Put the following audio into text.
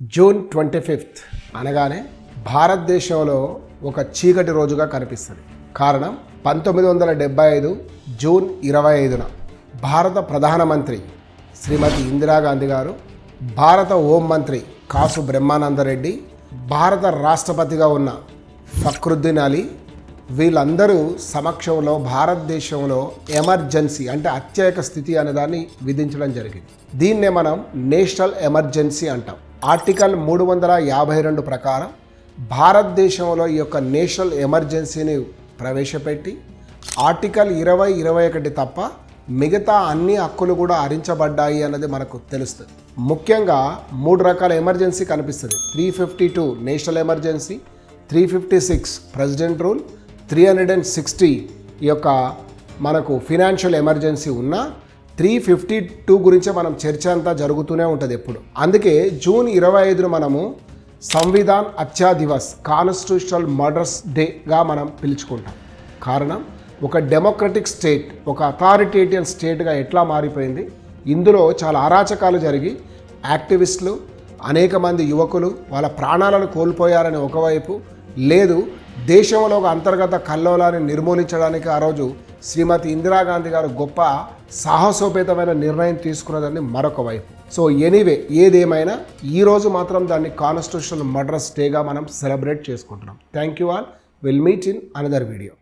June 25th అనగానే భారతదేశంలో ఒక చీకటి రోజుగా కనిపిస్తుంది. కారణం 1975 జూన్ 25న భారత ప్రధానమంత్రి శ్రీమతి ఇందిరాగాంధీ గారు, భారత హోం మంత్రి కాసు బ్రహ్మానందరెడ్డి, భారత రాష్ట్రపతిగా ఉన్న ఫక్రుద్దీన్ అలీ వీళ్ళందరూ సమక్షంలో భారతదేశంలో ఎమర్జెన్సీ అంటే అత్యవసర స్థితి అనే దాన్ని విధించడం జరిగింది. దీన్నే మనం నేషనల్ ఎమర్జెన్సీ అంటాం. ఆర్టికల్ 352 ప్రకారం భారతదేశంలో ఈ యొక్క నేషనల్ ఎమర్జెన్సీని ప్రవేశపెట్టి ఆర్టికల్ 20, 21 తప్ప మిగతా అన్ని హక్కులు కూడా హరించబడ్డాయి అన్నది మనకు తెలుస్తుంది. ముఖ్యంగా 3 రకాల ఎమర్జెన్సీ కనిపిస్తుంది. 352 నేషనల్ ఎమర్జెన్సీ, 356 ప్రెసిడెంట్ రూల్, 360 ఈ యొక్క మనకు ఫినాన్షియల్ ఎమర్జెన్సీ ఉన్న 352 గురించి మనం చర్చ అంతా జరుగుతూనే ఉంటుంది ఎప్పుడు. అందుకే జూన్ 25ను మనము సంవిధాన్ హత్యా దివస్ కాన్స్టిట్యూషనల్ మర్డర్స్ డేగా మనం పిలుచుకుంటాం. కారణం ఒక డెమోక్రటిక్ స్టేట్, ఒక అథారిటేరియన్ స్టేట్గా ఎట్లా మారిపోయింది, ఇందులో చాలా అరాచకాలు జరిగి యాక్టివిస్టులు, అనేక మంది యువకులు వాళ్ళ ప్రాణాలను కోల్పోయారని ఒకవైపు, లేదు దేశంలో ఒక అంతర్గత కల్లోలాన్ని నిర్మూలించడానికి ఆ రోజు శ్రీమతి ఇందిరాగాంధీ గారు గొప్ప సాహసోపేతమైన నిర్ణయం తీసుకున్నదని మరొక వైపు. సో ఎనీవే ఏదేమైనా ఈరోజు మాత్రం దాన్ని కాన్స్టిట్యూషనల్ మర్డర్స్ డేగా మనం సెలబ్రేట్ చేసుకుంటున్నాం. Thank you all. Will meet in another video.